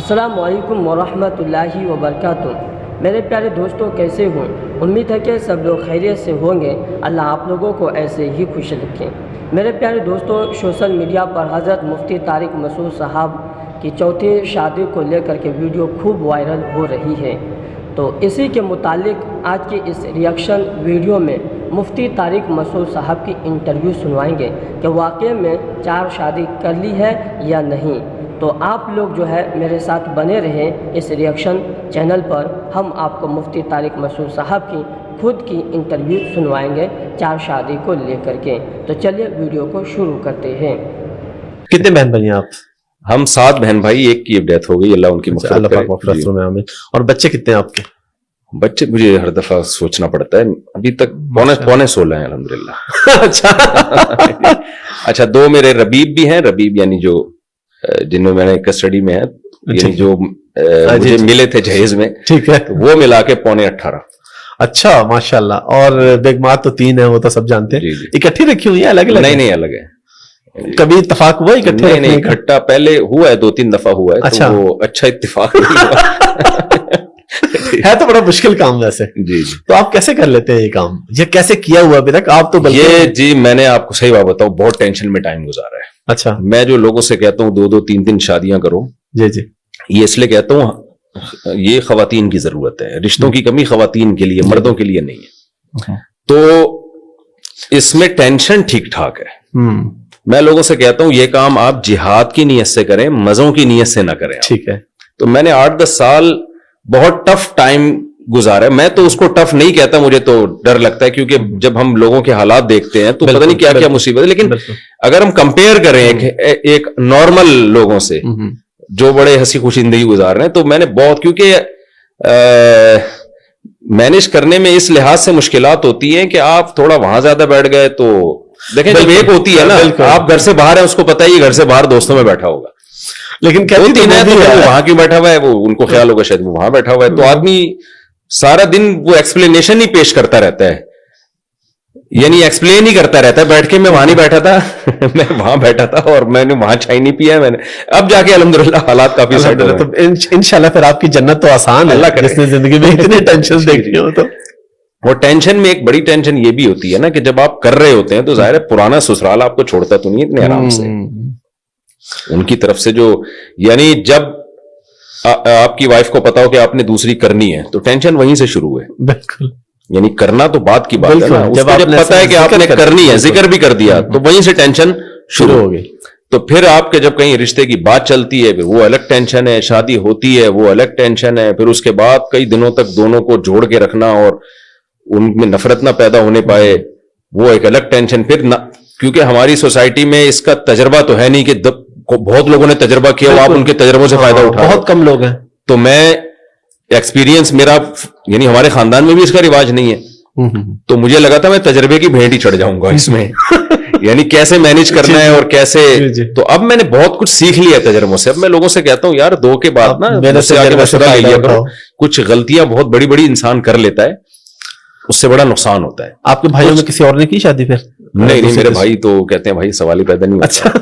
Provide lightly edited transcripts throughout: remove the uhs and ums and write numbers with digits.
السلام علیکم ورحمۃ اللہ وبرکاتہ۔ میرے پیارے دوستوں، کیسے ہوں؟ امید ہے کہ سب لوگ خیریت سے ہوں گے۔ اللہ آپ لوگوں کو ایسے ہی خوش رکھیں۔ میرے پیارے دوستوں، سوشل میڈیا پر حضرت مفتی طارق مسعود صاحب کی چوتھی شادی کو لے کر کے ویڈیو خوب وائرل ہو رہی ہے، تو اسی کے متعلق آج کی اس ریئیکشن ویڈیو میں مفتی طارق مسعود صاحب کی انٹرویو سنوائیں گے کہ واقعے میں 4 شادی کر لی ہے یا نہیں۔ تو آپ لوگ جو ہے میرے ساتھ بنے رہیں اس ریئیکشن چینل پر۔ ہم آپ کو مفتی طارق مسعود صاحب کی خود کی انٹرویو سنوائیں گے 4 شادی کو لے کر کے۔ تو چلیے ویڈیو کو شروع کرتے ہیں۔ کتنے بہن بھائی ہیں آپ؟ ہم 7 بہن بھائی، ایک کی ڈیتھ ہو گئی، اللہ ان کی اللہ پاک مغفرت فرمائے، آمین۔ اور بچے کتنے ہیں آپ کے؟ بچے مجھے ہر دفعہ سوچنا پڑتا ہے، ابھی تک پونے 16 ہیں الحمدللہ۔ اچھا 2 میرے ربیب بھی ہیں، ربیب یعنی جو جن میں نے کسٹڈی میں ہے، یعنی جو مجھے ملے تھے جہیز میں، ٹھیک ہے، وہ ملا کے پونے 18۔ اچھا ماشاءاللہ۔ اور بیگمات تو 3 ہیں، وہ تو سب جانتے ہیں۔ اکٹھی رکھی ہوئی ہیں الگ الگ؟ نہیں الگ ہے۔ کبھی اتفاق ہوا اکٹھے؟ نہیں اکٹھا پہلے ہوا ہے، 2-3 دفعہ ہوا ہے، اچھا وہ اچھا اتفاق نہیں ہوا۔ ہے تو بڑا مشکل کام ویسے۔ جی تو آپ کیسے کر لیتے ہیں یہ کام؟ یہ کیسے کیا ہوا ابھی تک آپ؟ تو یہ جی میں نے آپ کو صحیح بات بتاؤں، بہت ٹینشن میں ٹائم گزارا ہے۔ اچھا، میں جو لوگوں سے کہتا ہوں 2-2 3-3 شادیاں کرو، جی یہ اس لیے کہتا ہوں، یہ خواتین کی ضرورت ہے، رشتوں کی کمی خواتین کے لیے، مردوں کے لیے نہیں ہے۔ تو اس میں ٹینشن ٹھیک ٹھاک ہے۔ میں لوگوں سے کہتا ہوں یہ کام آپ جہاد کی نیت سے کریں، مزوں کی نیت سے نہ کریں۔ ٹھیک ہے۔ تو میں نے 8-10 سال بہت ٹف ٹائم گزارا ہے۔ میں تو اس کو ٹف نہیں کہتا، مجھے تو ڈر لگتا ہے، کیونکہ جب ہم لوگوں کے حالات دیکھتے ہیں تو پتہ نہیں کیا کیا مصیبت ہے۔ لیکن اگر ہم کمپیئر کریں ایک نارمل لوگوں سے جو بڑے ہنسی خوشی زندگی گزار رہے ہیں، تو میں نے بہت، کیونکہ مینج کرنے میں اس لحاظ سے مشکلات ہوتی ہیں کہ آپ تھوڑا وہاں زیادہ بیٹھ گئے تو دیکھیں، جب ایک ہوتی ہے نا، آپ گھر سے باہر ہیں، اس کو پتہ ہے یہ گھر سے باہر دوستوں میں بیٹھا ہوگا، لیکن وہاں کیوں بیٹھا ہوا ہے، وہ ان کو خیال ہوگا شاید وہ وہاں بیٹھا ہوا ہے، تو آدمی سارا دن وہ ایکسپلینیشن ہی پیش کرتا رہتا ہے، یعنی ایکسپلین ہی کرتا رہتا ہے بیٹھ کے، میں وہاں نہیں بیٹھا تھا، میں وہاں بیٹھا تھا، اور میں نے وہاں چائے نہیں پیا، میں نے اب جا کے الحمدللہ حالات کافی سیٹ ہوئے۔ تو انشاءاللہ پھر آپ کی جنت تو آسان ہے، اللہ کرے، جس نے زندگی میں اتنے ٹینشن دیکھی ہو تو۔ اور ٹینشن میں ایک بڑی ٹینشن یہ بھی ہوتی ہے نا کہ جب آپ کر رہے ہوتے ہیں تو ظاہر ہے پرانا سسرال آپ کو چھوڑتا تو نہیں اتنے آرام سے، ان کی طرف سے جو، یعنی جب آپ کی وائف کو پتا ہو کہ آپ نے دوسری کرنی ہے تو ٹینشن وہیں سے شروع ہے۔ بالکل، یعنی کرنا تو بات کی بات ہے نا، جب پتا ہے کہ آپ نے کرنی ہے، ذکر بھی کر دیا، تو وہیں سے ٹینشن شروع ہو گئی۔ تو پھر آپ کے جب کہیں رشتے کی بات چلتی ہے، پھر وہ الگ ٹینشن ہے، شادی ہوتی ہے وہ الگ ٹینشن ہے، پھر اس کے بعد کئی دنوں تک دونوں کو جوڑ کے رکھنا اور ان میں نفرت نہ پیدا ہونے پائے، وہ ایک الگ ٹینشن۔ پھر کیونکہ ہماری سوسائٹی میں اس کا تجربہ تو ہے نہیں کہ بہت لوگوں نے تجربہ کیا، آپ ان کے تجربوں سے فائدہ اٹھا، بہت کم لوگ ہیں۔ تو میں ایکسپیرینس میرا، یعنی ہمارے خاندان میں بھی اس کا رواج نہیں ہے، تو مجھے لگا تھا میں تجربے کی بھیٹ ہی چڑھ جاؤں گا اس میں، یعنی کیسے مینج کرنا ہے اور کیسے۔ تو اب میں نے بہت کچھ سیکھ لیا تجربوں سے۔ اب میں لوگوں سے کہتا ہوں یار 2 کے بعد نا میرے سے آگے مشورہ لے لیا کرو، کچھ غلطیاں بہت بڑی بڑی انسان کر لیتا ہے، اس سے بڑا نقصان ہوتا ہے۔ آپ کے بھائیوں میں کسی اور نے کی شادی پھر؟ نہیں میرے بھائی تو کہتے ہیں بھائی سوال ہی پیدا نہیں ہوتا۔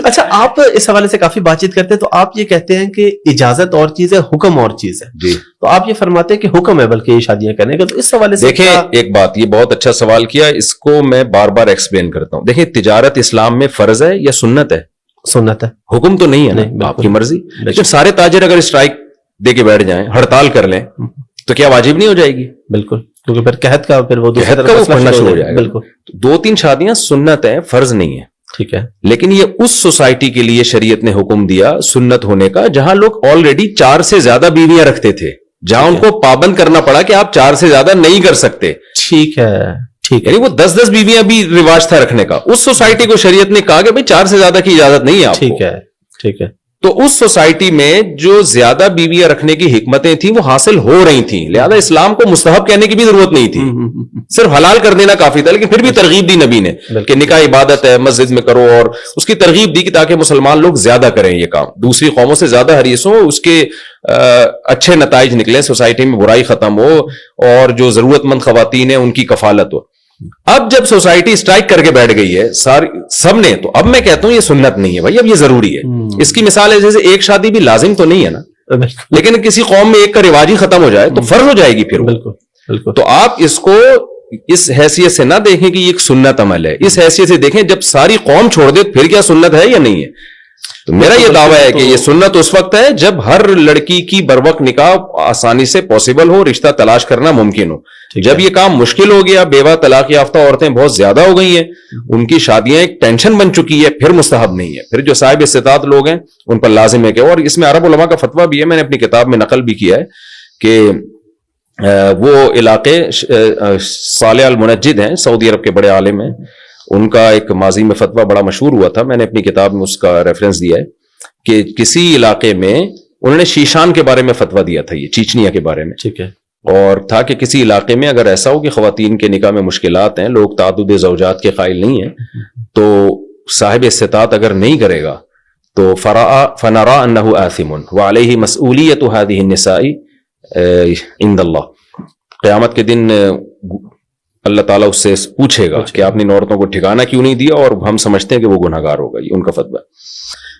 اچھا، آپ اس حوالے سے کافی بات چیت کرتے ہیں، تو آپ یہ کہتے ہیں کہ اجازت اور چیز ہے، حکم اور چیز ہے، جی، تو آپ یہ فرماتے ہیں کہ حکم ہے بلکہ یہ شادیاں کرنے کا، تو اس حوالے سے دیکھیں ایک بات، یہ بہت اچھا سوال کیا، اس کو میں بار بار ایکسپلین کرتا ہوں۔ دیکھیں تجارت اسلام میں فرض ہے یا سنت ہے؟ سنت ہے، حکم تو نہیں ہے نا، آپ کی مرضی۔ لیکن سارے تاجر اگر اسٹرائک دے کے بیٹھ جائیں، ہڑتال کر لیں، تو کیا واجب نہیں ہو جائے گی؟ بالکل، کیونکہ پھر قحط کا پھر وہ پڑھنا شروع ہو جائے گا۔ بالکل، 2-3 شادیاں سنت ہیں، فرض نہیں ہے، ٹھیک ہے، لیکن یہ اس سوسائٹی کے لیے شریعت نے حکم دیا سنت ہونے کا جہاں لوگ آلریڈی 4 سے زیادہ بیویاں رکھتے تھے، جہاں ان کو پابند کرنا پڑا کہ آپ 4 سے زیادہ نہیں کر سکتے۔ ٹھیک ہے، ٹھیک ہے، یعنی وہ 10-10 بیویاں بھی رواج تھا رکھنے کا، اس سوسائٹی کو شریعت نے کہا کہ بھائی 4 سے زیادہ کی اجازت نہیں ہے آپ کو۔ ٹھیک ہے، ٹھیک ہے، تو اس سوسائٹی میں جو زیادہ بیویاں رکھنے کی حکمتیں تھیں وہ حاصل ہو رہی تھیں، لہذا اسلام کو مستحب کہنے کی بھی ضرورت نہیں تھی، صرف حلال کر دینا کافی تھا، لیکن پھر بھی ترغیب دی نبی نے کہ نکاح عبادت ہے، مسجد میں کرو، اور اس کی ترغیب دی کہ تاکہ مسلمان لوگ زیادہ کریں یہ کام، دوسری قوموں سے زیادہ حریص ہوں، اس کے اچھے نتائج نکلیں، سوسائٹی میں برائی ختم ہو، اور جو ضرورت مند خواتین ہیں ان کی کفالت ہو۔ اب جب سوسائٹی اسٹرائک کر کے بیٹھ گئی ہے سب نے, تو اب میں کہتا ہوں یہ سنت نہیں ہے بھائی, اب یہ ضروری ہے. اس کی مثال ہے جیسے ایک شادی بھی لازم تو نہیں ہے نا, لیکن کسی قوم میں ایک کا رواج ہی ختم ہو جائے تو فرض ہو جائے گی پھر. بالکل. تو آپ اس کو اس حیثیت سے نہ دیکھیں کہ یہ ایک سنت عمل ہے, اس حیثیت سے دیکھیں جب ساری قوم چھوڑ دے پھر کیا سنت ہے یا نہیں ہے. تو میرا یہ دعویٰ ہے کہ یہ سنت اس وقت ہے جب ہر لڑکی کی بروقت نکاح آسانی سے پاسبل ہو, رشتہ تلاش کرنا ممکن ہو. جب یہ کام مشکل ہو گیا, بیوہ طلاق یافتہ عورتیں بہت زیادہ ہو گئی ہیں, ان کی شادیاں ایک ٹینشن بن چکی ہے, پھر مستحب نہیں ہے. پھر جو صاحب استطاعت لوگ ہیں ان پر لازم ہے کہ, اور اس میں عرب علماء کا فتویٰ بھی ہے, میں نے اپنی کتاب میں نقل بھی کیا ہے کہ وہ علاقے صالح المنجد ہیں, سعودی عرب کے بڑے عالم ہیں, ان کا ایک ماضی میں فتویٰ بڑا مشہور ہوا تھا, میں نے اپنی کتاب میں اس کا ریفرنس دیا ہے کہ کسی علاقے میں انہوں نے شیشان کے بارے میں فتویٰ دیا تھا, یہ چیچنیا کے بارے میں. ٹھیک ہے. اور تھا کہ کسی علاقے میں اگر ایسا ہو کہ خواتین کے نکاح میں مشکلات ہیں, لوگ تعدد زوجات کے قائل نہیں ہیں, تو صاحب استطاعت اگر نہیں کرے گا تو فنرا انہ آثم وعلیہ مسئولیت هذه النساء عند اللہ. قیامت کے دن اللہ تعالیٰ اس سے پوچھے گا کہ آپ نے عورتوں کو ٹھکانہ کیوں نہیں دیا, اور ہم سمجھتے ہیں کہ وہ گناہگار ہوگا. یہ ان کا فتویٰ.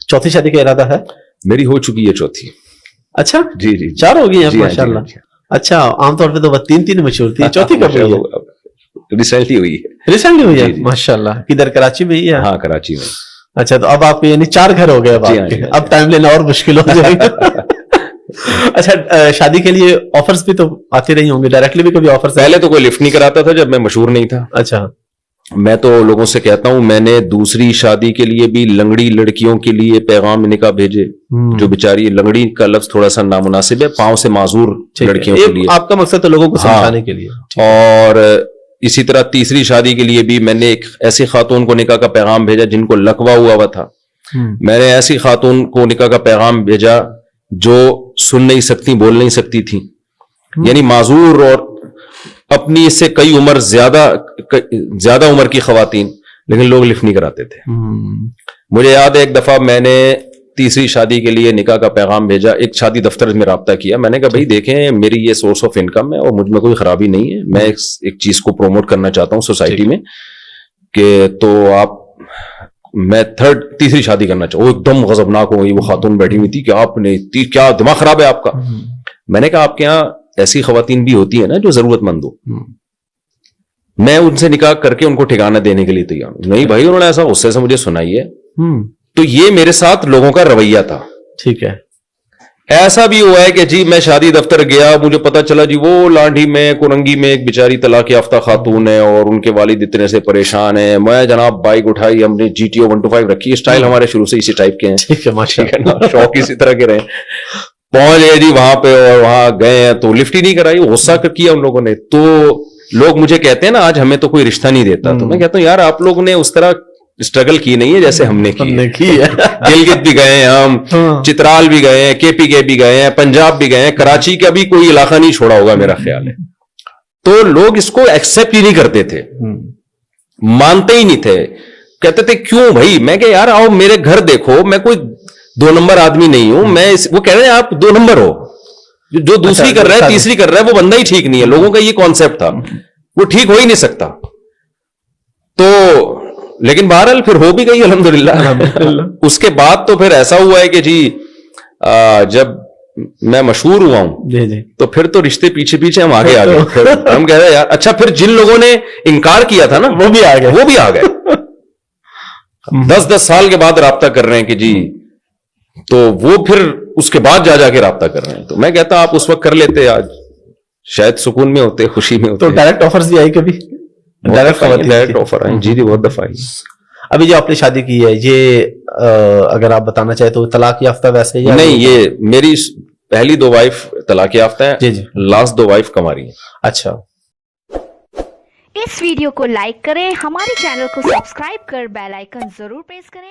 چوتھی شادی کا ارادہ ہے؟ میری ہو چکی ہے چوتھی. اچھا جی جی, 4 ہو گئی ہیں ماشاءاللہ. اچھا, عام طور پہ تو 3 مشہور تھی, چوتھی کب ہوئی ہے؟ ریسنٹلی ہوئی ہے. ریسنٹلی ہوئی ہے ماشاءاللہ. کدھر, کراچی میں ہی ہے؟ ہاں کراچی میں. اچھا, تو اب آپ یعنی 4 گھر ہو گئے, اب ٹائم لینا اور مشکل ہو جائے گا. اچھا, شادی کے لیے آفرز بھی تو آتے رہی ہوں گے, ڈائریکٹلی بھی کبھی آفرز؟ پہلے تو کوئی لفٹ نہیں کراتا تھا جب میں مشہور نہیں تھا. اچھا. میں تو لوگوں سے کہتا ہوں, میں نے دوسری شادی کے لیے بھی لنگڑی لڑکیوں کے لیے پیغام نکاح بھیجے, جو بیچاری, لنگڑی کا لفظ تھوڑا سا نامناسب ہے, پاؤں سے معذور لڑکیوں کے لیے. آپ کا مقصد تو لوگوں کو سمجھانے کے لیے. اور اسی طرح تیسری شادی کے لیے بھی میں نے ایک ایسی خاتون کو نکاح کا پیغام بھیجا جن کو لقوہ ہوا تھا. میں نے ایسی خاتون کو نکاح کا پیغام بھیجا جو سن نہیں سکتی, بول نہیں سکتی تھی, یعنی معذور اور اپنی اس سے کئی عمر زیادہ عمر کی خواتین, لیکن لوگ لفٹ نہیں کراتے تھے. مجھے یاد ہے ایک دفعہ میں نے تیسری شادی کے لیے نکاح کا پیغام بھیجا, ایک شادی دفتر میں رابطہ کیا, میں نے کہا بھائی دیکھیں میری یہ سورس آف انکم ہے اور مجھ میں کوئی خرابی نہیں ہے, میں ایک چیز کو پروموٹ کرنا چاہتا ہوں سوسائٹی میں, کہ تو آپ, میں تیسری شادی کرنا چاہوں. وہ ایک دم غضبناک ہو گئی, وہ خاتون بیٹھی ہوئی تھی کہ آپ نے کیا دماغ خراب ہے آپ کا. میں نے کہا آپ کے یہاں ایسی خواتین بھی ہوتی ہیں نا جو ضرورت مند ہو, میں ان سے نکاح کر کے ان کو ٹھکانہ دینے کے لیے تیار ہوں. نہیں بھائی, انہوں نے ایسا غصے سے مجھے سنائی ہے. تو یہ میرے ساتھ لوگوں کا رویہ تھا. ٹھیک ہے. ایسا بھی ہوا ہے کہ جی میں شادی دفتر گیا, مجھے پتا چلا جی وہ لانڈھی میں کورنگی میں ایک بیچاری طلاق یافتہ خاتون ہے اور ان کے والد اتنے سے پریشان ہیں. میں جناب بائک اٹھائی, ہم نے GTO 125 رکھی, اسٹائل ہمارے شروع سے اسی ٹائپ کے ہیں. ٹھیک ہے ماشاءاللہ, شوق اسی طرح کے رہے. پہنچ گئے جی وہاں پہ, اور وہاں گئے ہیں تو لفٹ ہی نہیں کرائی, غصہ کیا ان لوگوں نے. تو لوگ مجھے کہتے ہیں نا آج ہمیں تو کوئی رشتہ نہیں دیتا, تو میں کہتا ہوں یار آپ لوگوں نے اس طرح اسٹرگل کی نہیں ہے جیسے ہم نے کی ہے. گلگت بھی گئے ہیں ہم, چترال بھی گئے ہیں, KPK بھی گئے ہیں, پنجاب بھی گئے ہیں, کراچی کا بھی کوئی علاقہ نہیں چھوڑا ہوگا میرا خیال ہے. تو لوگ اس کو ایکسپٹ ہی نہیں کرتے تھے, مانتے ہی نہیں تھے, کہتے تھے کیوں بھائی. میں کہ یار آؤ میرے گھر دیکھو, میں کوئی 2 نمبر آدمی نہیں ہوں. میں وہ کہہ رہے ہیں آپ 2 نمبر ہو, جو دوسری کر رہا ہے تیسری کر رہا ہے وہ بندہ ہی ٹھیک نہیں ہے. لوگوں کا یہ کانسیپٹ تھا, وہ ٹھیک ہو ہی نہیں سکتا. تو لیکن بہرحال پھر ہو بھی گئی الحمدللہ. اس کے بعد تو پھر ایسا ہوا ہے کہ جی جب میں مشہور ہوا ہوں تو پھر تو رشتے پیچھے ہم آگے ہم کہہ رہے ہیں یار اچھا, پھر جن لوگوں نے انکار کیا تھا نا وہ بھی آ گئے 10 سال کے بعد رابطہ کر رہے ہیں کہ جی, تو وہ پھر اس کے بعد جا کے رابطہ کر رہے ہیں. تو میں کہتا آپ اس وقت کر لیتے, آج شاید سکون میں ہوتے, خوشی میں ہوتے. تو ڈائریکٹ آفرز بھی آئی کبھی؟ ڈائریکٹ آفر آئے جی, بہت دفعہ آئی. ابھی جو آپ نے شادی کی ہے یہ اگر آپ بتانا چاہے تو طلاق یافتہ ویسے یا نہیں؟ یہ میری پہلی 2 وائف طلاق یافتہ ہیں, جی, لاسٹ 2 وائف کماری ہیں. اچھا. اس ویڈیو کو لائک کریں, ہمارے چینل کو سبسکرائب کر بیل آئیکن ضرور پریس کریں